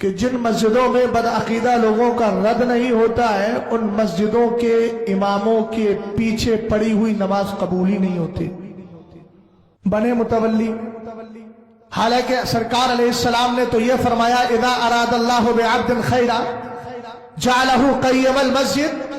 کہ جن مسجدوں میں بدعقیدہ لوگوں کا رد نہیں ہوتا ہے ان مسجدوں کے اماموں کے پیچھے پڑی ہوئی نماز قبول ہی نہیں ہوتی، بنے متولی۔ حالانکہ سرکار علیہ السلام نے تو یہ فرمایا اذا اراد اللہ بعبد خیرا جعلہ قیم المسجد،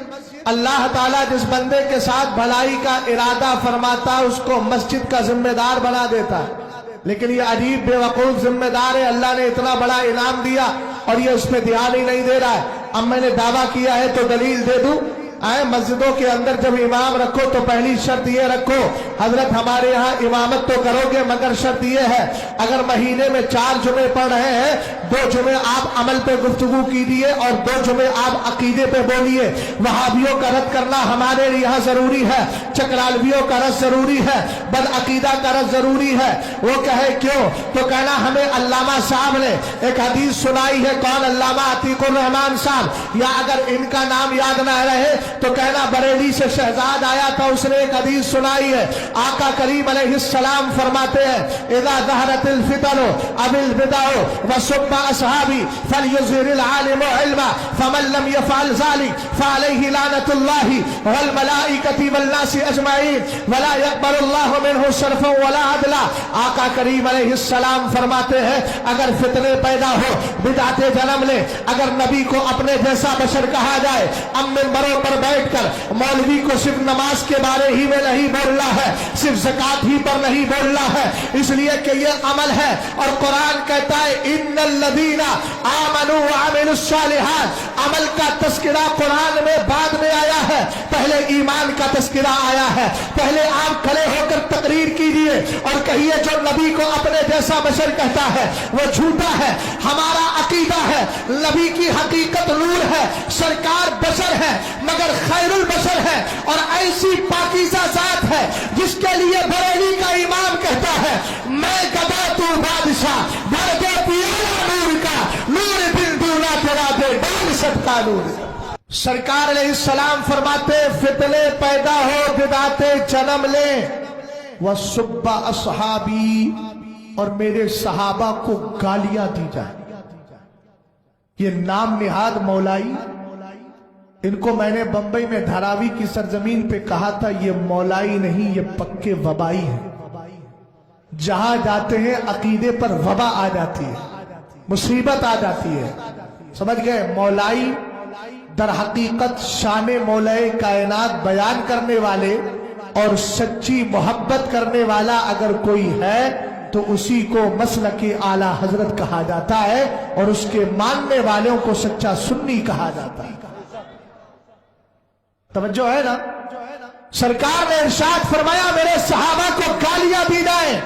اللہ تعالیٰ جس بندے کے ساتھ بھلائی کا ارادہ فرماتا اس کو مسجد کا ذمہ دار بنا دیتا ہے۔ لیکن یہ عجیب بے وقوف ذمہ دار ہے، اللہ نے اتنا بڑا انعام دیا اور یہ اس پہ دھیان ہی نہیں دے رہا ہے۔ اب میں نے دعویٰ کیا ہے تو دلیل دے دوں، مسجدوں کے اندر جب امام رکھو تو پہلی شرط یہ رکھو، حضرت ہمارے ہاں امامت تو کرو گے مگر شرط یہ ہے اگر مہینے میں 4 جمعے پڑھ رہے ہیں 2 جمعے آپ عمل پہ گفتگو کیجیے اور 2 جمعے آپ عقیدے پہ بولیے۔ وہابیوں کا رد کرنا ہمارے یہاں ضروری ہے، چکرالویوں کا رد ضروری ہے، بدعقیدہ کا رد ضروری ہے۔ وہ کہے کیوں تو کہنا ہمیں علامہ صاحب نے ایک حدیث سنائی ہے، کون؟ علامہ عتیق الرحمان صاحب، یا اگر ان کا نام یاد نہ رہے تو کہنا بریلی سے شہزاد آیا تھا، اس نے ایک حدیث سنائی ہے، آقا کریم علیہ السلام فرماتے ہیں اذا ظہرت الفتن اب البدع وسب اصحابی فلیظہر العالم علما فمن لم يفعل ذلك فعلیہ لعنۃ اللہ والملائکۃ والناس اجمعین ولا يقبل اللہ منہ صرفا ولا عدلا۔ آقا کریم علیہ السلام فرماتے ہیں اگر فتنے پیدا ہو، بدعتیں جنم لے، اگر نبی کو اپنے جیسا بشر کہا جائے، اب منبروں پر بیٹھ کر مولوی کو صرف نماز کے بارے ہی میں نہیں بولنا ہے، صرف زکوٰۃ ہی پر نہیں بولنا ہے، اس لیے کہ یہ عمل ہے اور قرآن کہتا ہے ان الذین آمنوا وعملوا الصالحات۔ عمل کا تذکرہ قرآن میں بعد میں آیا ہے، پہلے ایمان کا تذکرہ آیا ہے۔ پہلے آپ کھڑے ہو کر تقریر کیجئے اور کہیے جو نبی کو اپنے جیسا بشر کہتا ہے وہ جھوٹا ہے۔ ہمارا عقیدہ ہے نبی کی حقیقت نور ہے، سرکار بشر ہے مگر خیر البشر ہے اور ایسی پاکیزہ ذات ہے جس کے لیے بریلی کا امام کہتا ہے میں گدا تو بادشاہ بھر دے پیارا نور کا، نور دل دونا تیرا دے ڈال صدقہ نور۔ سرکار علیہ السلام فرماتے فتنے پیدا ہو، بدعتیں جنم لیں، وَسُبَّ اصحابی، اور میرے صحابہ کو گالیاں دی جائیں۔ یہ نام نہاد مولائی، ان کو میں نے بمبئی میں دھاراوی کی سرزمین پہ کہا تھا یہ مولائی نہیں، یہ پکے وبائی ہیں۔ جہاں جاتے ہیں عقیدے پر وبا آ جاتی ہے، مصیبت آ جاتی ہے، سمجھ گئے؟ مولائی در حقیقت شان مولائے کائنات بیان کرنے والے اور سچی محبت کرنے والا اگر کوئی ہے تو اسی کو مسلک اعلی حضرت کہا جاتا ہے اور اس کے ماننے والوں کو سچا سنی کہا جاتا ہے۔ توجہ ہے نا؟ سرکار نے ارشاد فرمایا میرے صحابہ کو گالیاں دی جائیں۔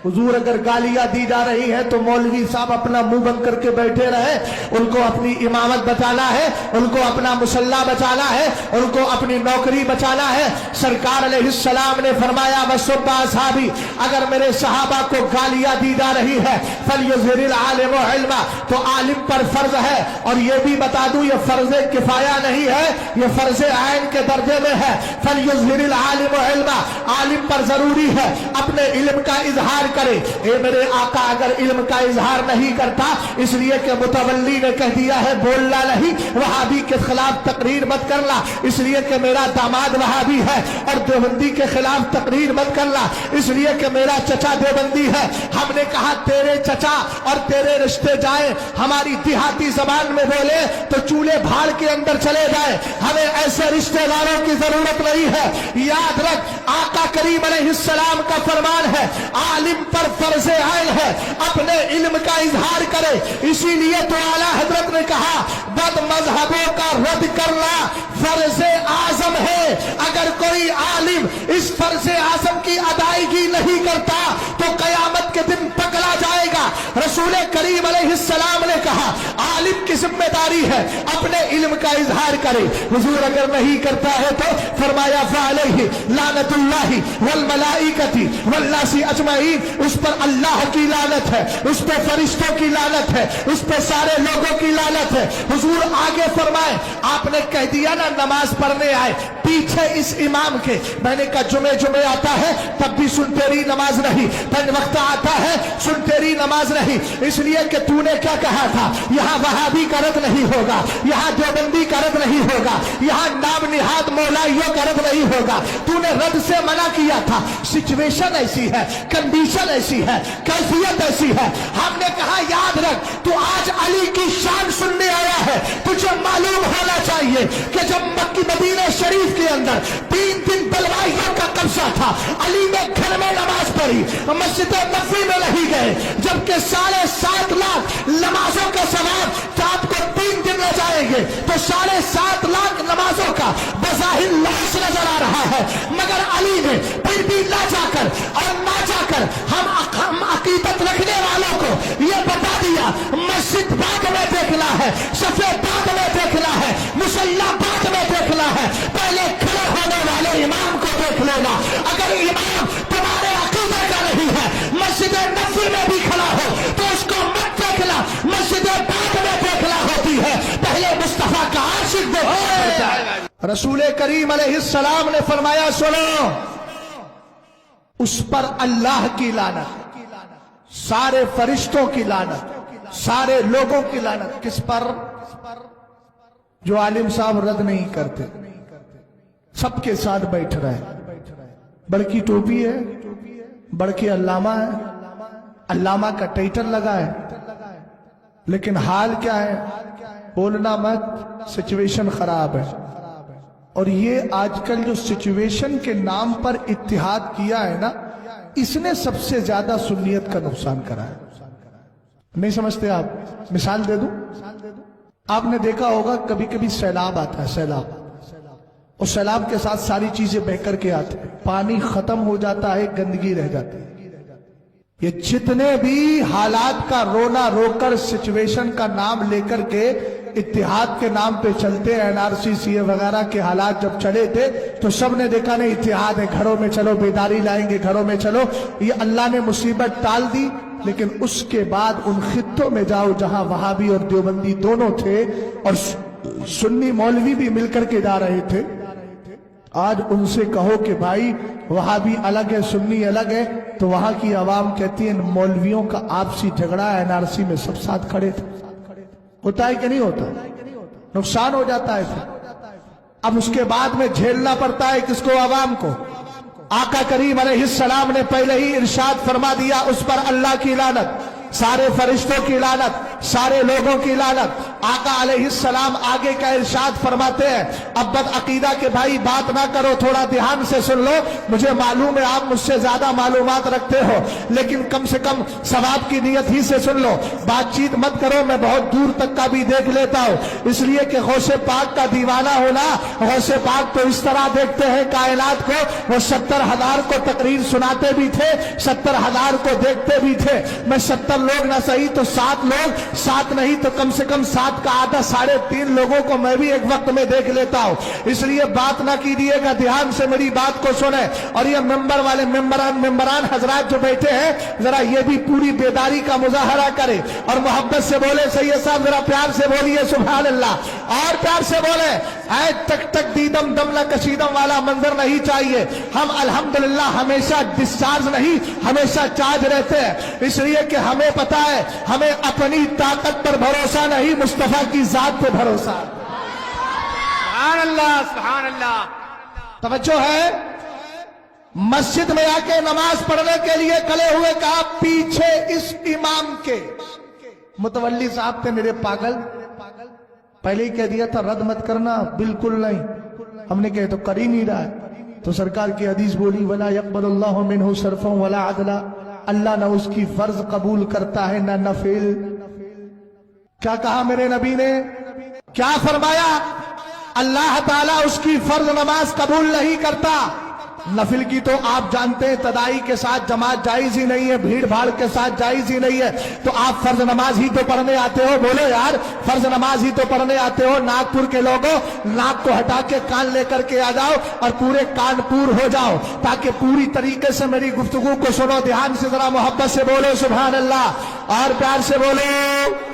حضور اگر گالیاں دی جا رہی ہیں تو مولوی صاحب اپنا منہ بند کر کے بیٹھے رہے، ان کو اپنی امامت بچانا ہے، ان کو اپنا مصلی بچانا ہے، ان کو اپنی نوکری بچانا ہے۔ سرکار علیہ السلام نے فرمایا وَسُبَّ اصحابی، اگر میرے صحابہ کو گالیاں دی جا رہی ہے فَلْيُظْهِرِ الْعَالِمُ عِلْمًا، تو عالم پر فرض ہے، اور یہ بھی بتا دوں یہ فرض کفایہ نہیں ہے، یہ فرض عین کے درجے میں ہے۔ فَلْيُظْهِرِ الْعَالِمُ عِلْمًا، عالم پر ضروری ہے اپنے علم کا اظہار کرے۔ اے میرے آقا اگر علم کا اظہار نہیں کرتا، اس لیے کہ متولی نے کہہ دیا ہے بولنا نہیں، وہابی کے خلاف تقریر مت کرنا، اس لیے کہ میرا داماد وہابی ہے، اور دیوبندی کے خلاف تقریر مت کرنا، اس لیے کہ میرا چچا دیوبندی ہے۔ ہم نے کہا تیرے چچا اور تیرے رشتے جائیں، ہماری دیہاتی زبان میں بولے تو چولہے بھاڑ کے اندر چلے جائیں، ہمیں ایسے رشتے داروں کی ضرورت نہیں ہے۔ یاد رکھ آقا کریم علیہ السلام کا فرمان ہے عالم پر فرض عین ہے اپنے علم کا اظہار کرے، اسی لیے تو اعلیٰ حضرت نے کہا بد مذہبوں کا رد کرنا فرض اعظم ہے۔ اگر کوئی عالم اس فرض اعظم کی ادائیگی نہیں کرتا تو قیامت کے دن پکڑا جائے گا۔ رسول کریم علیہ السلام نے کہا आलिम की जिम्मेदारी है अपने इल्म का इजहार करे। हुजूर अगर नहीं करता है तो फरमाया फअलैहि लानतुल्लाहि वल मलाइकति वल नासी अजमईन, उस पर अल्लाह की लानत है, उस पर फरिश्तों की लानत है, उस पर सारे लोगों की लानत है। हुजूर आगे फरमाए, आपने कह दिया ना नमाज पढ़ने आए पीछे इस इमाम के, मैंने कहा जुमे आता है तब भी सुन तेरी नमाज नहीं, तन वक्त आता है सुन तेरी नमाज नहीं, इसलिए कि तूने क्या कहा था, यहाँ वहाबी का रद नहीं होगा, यहाँ देवबंदी का रद नहीं होगा, यहाँ नाम निहाद मौलाइयों का रद नहीं होगा, तूने रद से मना किया था। सिचुएशन ऐसी है, कंडीशन ऐसी है, कैफियत ऐसी है। हमने कहा याद रख, तू आज अली की शान सुनने आया है, तुझे मालूम होना चाहिए कि जब मक्की मदीना शरीफ के अंदर 3 दिन बलवाइयों का कब्जा था, अली ने घर में नमाज पढ़ी, मस्जिद नबी में नहीं गए, जबकि 7.5 लाख नमाजों के सवाब आपको 3 दिन रह जाएंगे, तो 7.5 लाख नमाजों का बज़ाहिर लॉस नजर आ रहा है, मगर अली ने फिर भी ना जाकर और ना जाकर हम अकीदत रखने वालों को यह बता दिया, मस्जिद बाद में देखना है, सफे बाद में देखना है, मुसल्ला बाद में देखना है, पहले खड़े होने वाले इमाम को देख लेना। अगर इमाम तुम्हारे अकीदे का नहीं है, मस्जिद नबी में भी खड़ा हो तो उसको मत देखना, मस्जिद बाद में देखना होती है, पहले मुस्तफा का आशिक देखो। रसूल करीम अलैहिस्सलाम ने फरमाया सुनो, उस पर अल्लाह की लानत, सारे फरिश्तों की लानत, सारे लोगों की लानत। किस पर? जो आलिम साहब रद नहीं करते, सबके साथ बैठ रहे, बड़की टोपी है, बड़के अल्लामा है, अल्लामा का टाइटल लगा है, लेकिन हाल क्या है? बोलना मत, सिचुएशन खराब है। और ये आजकल जो सिचुएशन के नाम पर इत्तिहाद किया है ना, इसने सबसे ज्यादा सुन्नियत का नुकसान करा है। नहीं समझते आप? मिसाल दे दूं, आपने देखा होगा कभी कभी सैलाब आता है, सैलाब, और सैलाब के साथ सारी चीजें बह करके आती है, पानी खत्म हो जाता है, गंदगी रह जाती है। ये जितने भी हालात का रोना रोकर सिचुएशन का नाम लेकर के इत्तिहाद के नाम पे चलते, एनआरसी सीए वगैरह के हालात जब चले थे तो सबने देखा नहीं इत्तिहाद है, घरों में चलो, बेदारी लाएंगे, घरों में चलो, ये अल्लाह ने मुसीबत टाल दी। लेकिन उसके बाद उन खित्तों में जाओ जहां वहाबी और देवबंदी दोनों थे और सुन्नी मौलवी भी मिलकर के जा रहे थे, आज उनसे कहो कि भाई वहाबी अलग है, सुन्नी अलग है, तो वहां की आवाम कहती है मौलवियों का आपसी झगड़ा एनआरसी में सब साथ खड़े थे। होता है कि नहीं होता? नुकसान हो जाता है फिर। अब उसके बाद में झेलना पड़ता है किसको? आवाम को। आका करीम अलैहिस्सलाम ने पहले ही इरशाद फरमा दिया, उस पर अल्लाह की लानत, सारे फरिश्तों की लानत, सारे लोगों की लानत। आका अलैहिस्सलाम आगे का इरशाद फरमाते हैं, अब बद अकीदा के भाई बात ना करो, थोड़ा ध्यान से सुन लो, मुझे मालूम है आप मुझसे ज्यादा मालूमात रखते हो, लेकिन कम से कम सवाब की नियत ही से सुन लो, बातचीत मत करो, मैं बहुत दूर तक का भी देख लेता हूं, इसलिए कि गौसे पाक का दीवाना होना, गौसे पाक तो इस तरह देखते हैं कायनात को, वो 70,000 को तकरीर सुनाते भी थे, 70,000 को देखते भी थे। मैं 70 लोग ना सही तो 7 लोग, 7 नहीं तो कम से कम 7 का आधा 3.5 लोगों को मैं भी एक वक्त में देख लेता हूं, इसलिए बात ना कीजिएगा, ध्यान से मेरी बात को सुने। और ये मेंबर वाले मेंबरान हजरात जो बैठे हैं, जरा ये भी पूरी बेदारी का मुजाहरा करें और मोहब्बत से बोले, सैयद साहब जरा प्यार से बोलिए सुभान अल्लाह, और प्यार से बोले, ऐ तक तक दीदम दम न कशीदम वाला मंजर नहीं चाहिए। हम अल्हम्दुलिल्लाह हमेशा डिस्चार्ज नहीं, हमेशा चार्ज रहते हैं, इसलिए कि हमें पता है हमें अपनी ताकत पर भरोसा नहीं, मुस्तफा की जात पे भरोसा। सुभान अल्लाह, सुभान अल्लाह। तवज्जो है, मस्जिद में आके नमाज पढ़ने के लिए खड़े हुए, कहा पीछे इस इमाम के। मुतवल्ली साहब थे मेरे पागल, पहले ही कह दिया था रद्द मत करना, बिल्कुल नहीं। हमने कहे तो कर ही नहीं रहा है, तो सरकार की हदीस बोली, वला यक़बलुल्लाहु मिन्हु सर्फ़न वला अदला, अल्लाह ना उसकी फर्ज कबूल करता है ना नफिल। क्या कहा मेरे नबी ने? क्या फरमाया? अल्लाह ताला उसकी फर्ज नमाज कबूल नहीं करता, नफिल की तो आप जानते हैं तदाई के साथ जमात जायज ही नहीं है, भीड़ भाड़ के साथ जायज ही नहीं है। तो आप फर्ज नमाज ही तो पढ़ने आते हो, बोलो यार, फर्ज नमाज ही तो पढ़ने आते हो। नागपुर के लोगों, नाक को हटा के कान लेकर के आ जाओ और पूरे कानपुर हो जाओ, ताकि पूरी तरीके से मेरी गुफ्तगू को सुनो। ध्यान से जरा मोहब्बत से बोलो सुभान अल्लाह, और प्यार से बोलो।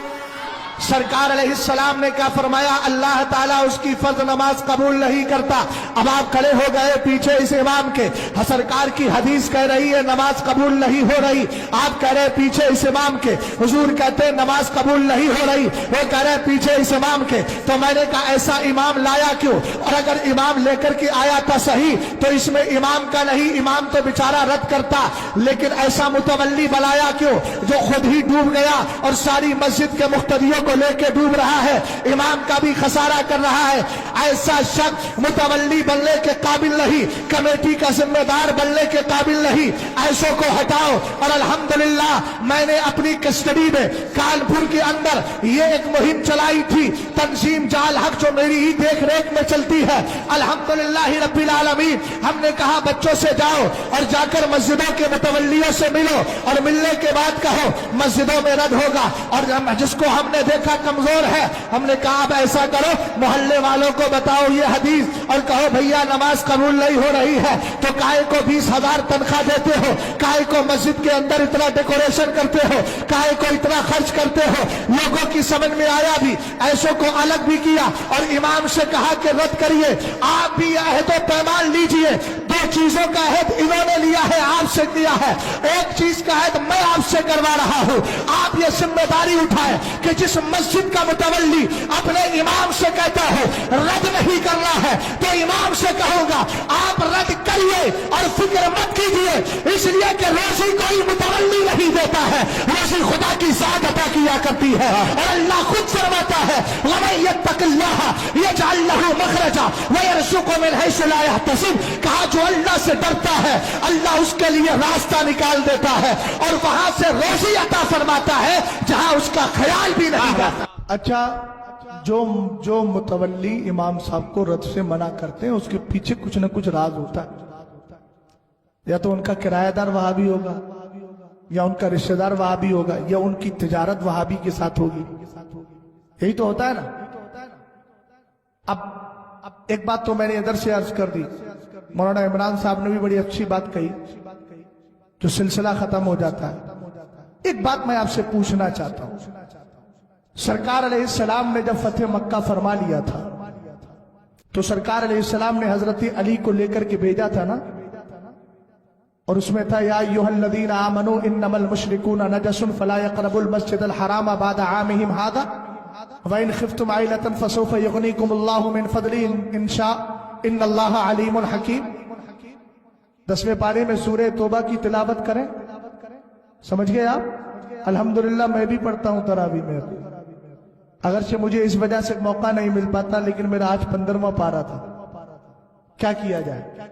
सरकार अलैहिस्सलाम ने क्या फरमाया? अल्लाह ताला उसकी फर्ज नमाज कबूल नहीं करता। अब आप खड़े हो गए पीछे इस इमाम के, सरकार की हदीस कह रही है नमाज कबूल नहीं हो रही, आप कह रहे पीछे इस इमाम के, हुजूर कहते हैं नमाज कबूल नहीं हो रही, वो कह रहे पीछे इस इमाम के। तो मैंने कहा ऐसा इमाम लाया क्यों? और अगर इमाम लेकर के आया था सही, तो इसमें इमाम का नहीं, इमाम तो बेचारा रद्द करता, लेकिन ऐसा मुतवल्ली बनाया क्यों जो खुद ही डूब गया और सारी मस्जिद के मुख्तदियों को लेके डूब रहा है, इमाम का भी खसारा कर रहा है। ऐसा शख्स मुतवल्ली बनने के काबिल नहीं, कमेटी का जिम्मेदार बनने के काबिल नहीं, ऐसों को हटाओ। और अल्हम्दुलिल्लाह मैंने अपनी कस्टडी में कानपुर के अंदर ये एक मुहिम चलाई थी, तंजीम जाल हक, जो मेरी ही देख रेख में चलती है। अल्हम्दुलिल्लाह रब्बिल आलमीन, हमने कहा बच्चों से जाओ और जाकर मस्जिदों के मुतवल्लियों से मिलो, और मिलने के बाद कहो मस्जिदों में रद्द होगा। और जिसको हमने देखा कमजोर है, हमने कहा अब ऐसा करो मोहल्ले वालों को बताओ ये हदीस और कहो भैया नमाज कबूल नहीं हो रही है, तो काहे को 20,000 तनख्वाह देते हो, काहे को मस्जिद के अंदर इतना डेकोरेशन करते हो, काहे को इतना खर्च करते हो। लोगों की समझ में आया भी, ऐसों को अलग भी किया और इमाम से कहा कि रद्द करिए, आप भी अहद पैमान लीजिए। दो चीजों का अहद इन्होंने लिया है, आपसे किया है, एक चीज का अहद मैं आपसे करवा रहा हूं। आप ये जिम्मेदारी उठाए कि जिस मस्जिद का मुतवल्ली अपने इमाम से कहता हो रद्द नहीं करना है, तो इमाम से कहूंगा आप रद्द करिए और फिक्र मत कीजिए, इसलिए कि रोजी कोई मुतवल्ली नहीं देता है, रोजी खुदा की जात अता किया करती है। और अल्लाह खुद फरमाता है वमन यत्तकिल्लाह यजअल लहू मखरजा व यरज़ुक़हु मिन हैसु ला यहतसिब, कहा जो अल्लाह से डरता है अल्लाह उसके लिए रास्ता निकाल देता है और वहां से रोजी अता फरमाता है जहां उसका ख्याल भी नहीं आता। अच्छा, जो मुतवल्ली इमाम साहब को रद्द से मना करते हैं उसके पीछे कुछ न कुछ राज होता है। या तो उनका किराएदार वहाबी होगा, या उनका रिश्तेदार वहाबी होगा, या उनकी तिजारत वहाबी के साथ होगी। यही तो होता है ना। अब एक बात तो मैंने इधर से अर्ज कर दी, मौलाना इमरान साहब ने भी बड़ी अच्छी बात कही, जो सिलसिला खत्म हो जाता है। एक बात मैं आपसे पूछना चाहता हूं, सरकार अलैहिस्सलाम ने जब फतेह मक्का फरमा लिया था, तो सरकार अलैहिस्सलाम ने हजरत अली को लेकर के भेजा था ना, और उसमें था या अय्युहल्लज़ीना आमनू इन्नमल मुशरिकूना नजसुन फला यक़रबुल मस्जिदल हराम बाद आमिहिम हादा व इन खिफ्तुम आइलतन फसौफ युग़नीकुमुल्लाहु मिन फ़ज़लिही इंशा इन्नल्लाहा अलीमुन हकीम। 10वें पारे में सूरह तौबा की तिलावत करें, समझ गए आप? अल्हम्दुलिल्लाह मैं भी पढ़ता हूं तरावी में, अगरचे मुझे इस वजह से मौका नहीं मिल पाता, लेकिन मेरा आज 15वां पारा था। क्या किया जाए,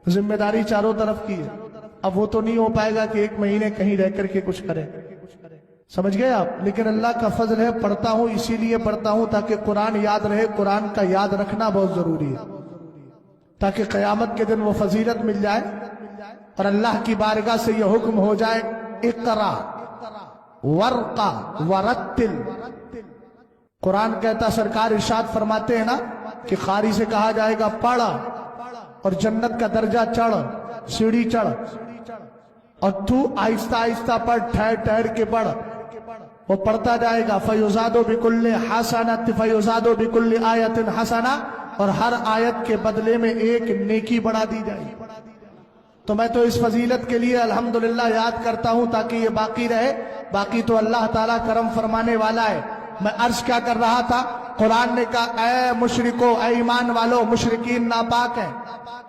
जिम्मेदारी चारों तरफ की है। अब वो तो नहीं हो पाएगा कि एक महीने कहीं रह करके कुछ करें, समझ गए आप? लेकिन अल्लाह का फजल है, पढ़ता हूं, इसीलिए पढ़ता हूं ताकि कुरान याद रहे। कुरान का याद रखना बहुत जरूरी है, ताकि कयामत के दिन वो फजीलत मिल जाए और अल्लाह की बारगाह से यह हुक्म हो जाए इक़रा वर्का वरत्तिल। कुरान कहता, सरकार इरशाद फरमाते हैं ना कि कारी से कहा जाएगा पढ़, और जन्नत का दर्जा चढ़, सीढ़ी चढ़, और तू आहिस्ता आहिस्ता पढ़, ठहर ठहर के पढ़। वो पढ़ता जाएगा, फयुज़ादु बिकुल्लि हसनत फयुज़ादु बिकुल्लि आयतिन हसना, और हर आयत के बदले में एक नेकी बढ़ा दी जाएगी। तो मैं तो इस फजीलत के लिए अल्हम्दुलिल्लाह याद करता हूं ताकि ये बाकी रहे। बाकी तो अल्लाह ताला करम फरमाने वाला है। मैं अर्ज क्या कर रहा था, कुरान ने कहा ऐ मुशरिको, ऐ ईमान वालो, मुशरिकीन नापाक हैं।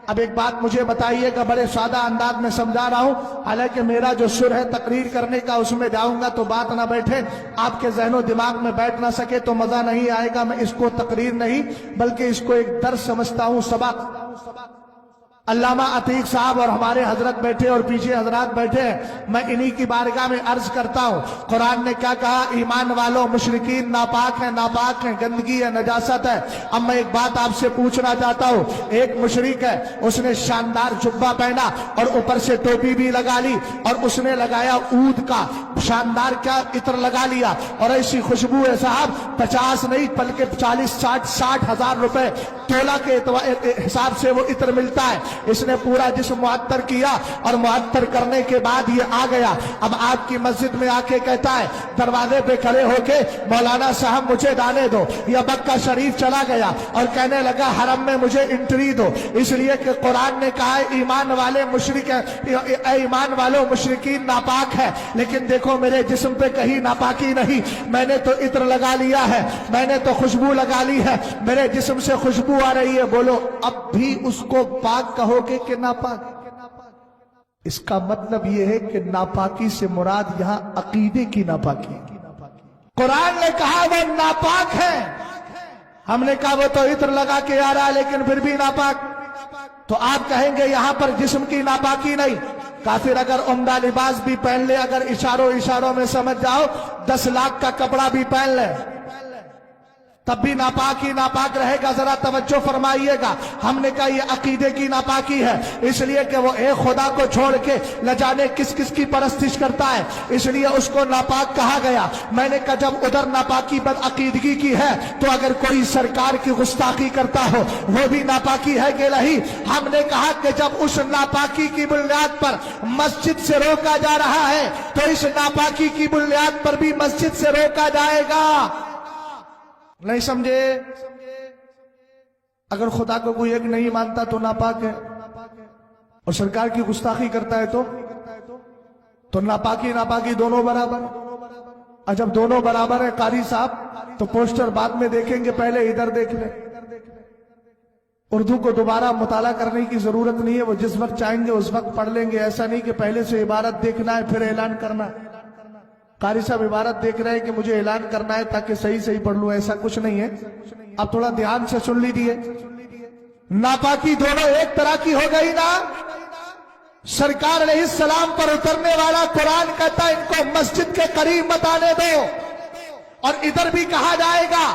अब एक बात मुझे बताइएगा, बड़े सादा अंदाज में समझा रहा हूं, हालांकि मेरा जो सुर है तकरीर करने का उसमें जाऊंगा तो बात ना बैठे, आपके जहनो दिमाग में बैठ ना सके तो मजा नहीं आएगा। मैं इसको तकरीर नहीं बल्कि इसको एक दर्स समझता हूं, सबक। علامہ عتیق صاحب اور ہمارے حضرت بیٹھے اور پیچھے حضرات بیٹھے ہیں، میں انہی کی بارگاہ میں عرض کرتا ہوں، قرآن نے کیا کہا؟ ایمان والوں مشرکین ناپاک ہیں، گندگی ہے، نجاست ہے۔ اب میں ایک بات آپ سے پوچھنا چاہتا ہوں، ایک مشرک ہے، اس نے شاندار جبہ پہنا اور اوپر سے ٹوپی بھی لگا لی، اور اس نے لگایا اود کا شاندار کیا عطر لگا لیا، اور ایسی خوشبو ہے صاحب 50 نہیں بلکہ 40 60 ہزار روپے تولہ کے حساب سے وہ عطر ملتا ہے۔ اس نے پورا جسم معطر کیا، اور معطر کرنے کے بعد یہ آ گیا، اب آپ کی مسجد میں آ کے کہتا ہے دروازے پہ کھڑے ہو کے، مولانا صاحب مجھے دانے دو۔ یہ مکہ شریف چلا گیا اور کہنے لگا حرم میں مجھے انٹری دو، اس لیے کہ قرآن نے کہا ہے ایمان والے مشرک اے ایمان والوں مشرکین ناپاک ہے، لیکن دیکھو میرے جسم پہ کہیں ناپاکی نہیں، میں نے تو عطر لگا لیا ہے، میں نے تو خوشبو لگا لی ہے، میرے جسم سے خوشبو آ رہی ہے۔ بولو اب بھی اس کو پاک کہو گے کہ ناپاک؟ اس کا مطلب یہ ہے کہ ناپاکی سے مراد یہاں عقیدے کی ناپاکی۔ قرآن نے کہا وہ ناپاک ہے، ہم نے کہا وہ تو عطر لگا کے آ رہا ہے لیکن پھر بھی ناپاک، تو آپ کہیں گے یہاں پر جسم کی ناپاکی نہیں۔ کافر اگر عمدہ لباس بھی پہن لے، اگر اشاروں میں سمجھ جاؤ 10 لاکھ کا کپڑا بھی پہن لے، تب بھی ناپاک ہی ناپاک رہے گا۔ ذرا توجہ فرمائیے گا، ہم نے کہا یہ عقیدے کی ناپاکی ہے، اس لیے کہ وہ ایک خدا کو چھوڑ کے نہ جانے کس کس کی پرستش کرتا ہے، اس لیے اس کو ناپاک کہا گیا۔ میں نے کہا جب ادھر ناپاکی بد عقیدگی کی ہے تو اگر کوئی سرکار کی گستاخی کرتا ہو وہ بھی ناپاکی ہے کہ نہیں؟ ہم نے کہا کہ جب اس ناپاکی کی بنیاد پر مسجد سے روکا جا رہا ہے تو اس ناپاکی کی بنیاد پر بھی مسجد سے روکا جائے گا۔ نہیں سمجھے؟ اگر خدا کو کوئی ایک نہیں مانتا تو ناپاک ہے، اور سرکار کی گستاخی کرتا ہے تو ناپاکی دونوں برابر۔ اور جب دونوں برابر ہیں قاری صاحب تو پوسٹر بعد میں دیکھیں گے، پہلے ادھر دیکھ لیں۔ اردو کو دوبارہ مطالعہ کرنے کی ضرورت نہیں ہے، وہ جس وقت چاہیں گے اس وقت پڑھ لیں گے، ایسا نہیں کہ پہلے سے عبارت دیکھنا ہے پھر اعلان کرنا ہے۔ قاری صاحب عبارت دیکھ رہے ہیں کہ مجھے اعلان کرنا ہے تاکہ صحیح پڑھ لوں، ایسا کچھ نہیں ہے۔ اب تھوڑا دھیان سے سن لیجیے، ناپاکی دونوں ایک طرح کی ہو گئی نا۔ سرکار علیہ السلام پر اترنے والا قرآن کہتا ہے ان کو مسجد کے قریب مت آنے دو، اور ادھر بھی کہا جائے گا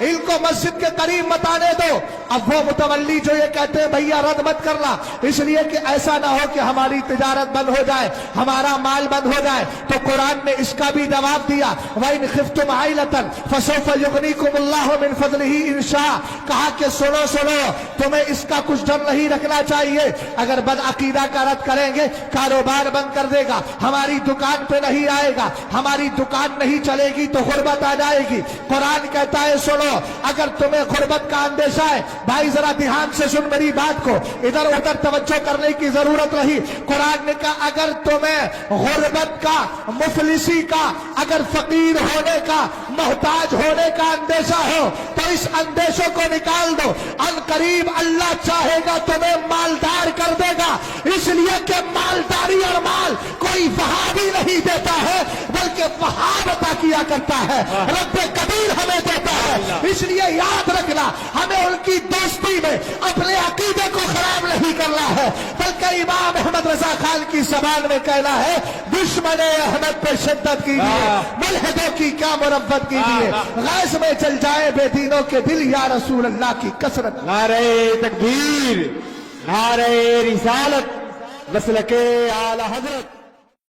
ان کو مسجد کے قریب مت آنے دو۔ اب وہ متولی جو یہ کہتے ہیں بھیا رد مت کرنا، اس لیے کہ ایسا نہ ہو کہ ہماری تجارت بند ہو جائے، ہمارا مال بند ہو جائے، تو قرآن نے اس کا بھی جواب دیا، وَإِنْ خِفْتُمْ عَيْلَةً فَسَوْفَ يُغْنِيكُمُ اللَّهُ مِنْ فَضْلِهِ إِنْ شَاءَ۔ کہا کہ سنو تمہیں اس کا کچھ ڈر نہیں رکھنا چاہیے، اگر بد عقیدہ کا رد کریں گے کاروبار بند کر دے گا، ہماری دکان پہ نہیں آئے گا، ہماری دکان نہیں چلے گی تو غربت آ جائے گی۔ قرآن کہتا ہے سنو، اگر تمہیں غربت کا اندیشہ ہے، بھائی ذرا دھیان سے سن میری بات کو، ادھر ادھر توجہ کرنے کی ضرورت نہیں۔ قرآن نے کہا اگر تمہیں غربت کا، مفلسی کا، اگر فقیر ہونے کا، محتاج ہونے کا اندیشہ ہو تو اس اندیشوں کو نکال دو، ان قریب اللہ چاہے گا تمہیں مالدار کر دے گا، اس لیے کہ مالداری اور مال کوئی وہابی نہیں دیتا ہے بلکہ وہاب عطا کیا کرتا ہے، رب قدیر ہمیں دیتا ہے۔ اس لیے یاد رکھنا، ہمیں ان کی دوستی میں اپنے عقیدے کو خراب نہیں کرنا ہے، بلکہ امام احمد رضا خان کی زبان میں کہنا ہے دشمن احمد پہ شدت کیجیے، ملحدوں کی کیا مربت کیجیے، غیظ میں چل جائے بے دینوں کے دل یا رسول اللہ کی کثرت۔ نعرہ تکبیر، نعرہ رسالت، مسلک اعلی حضرت۔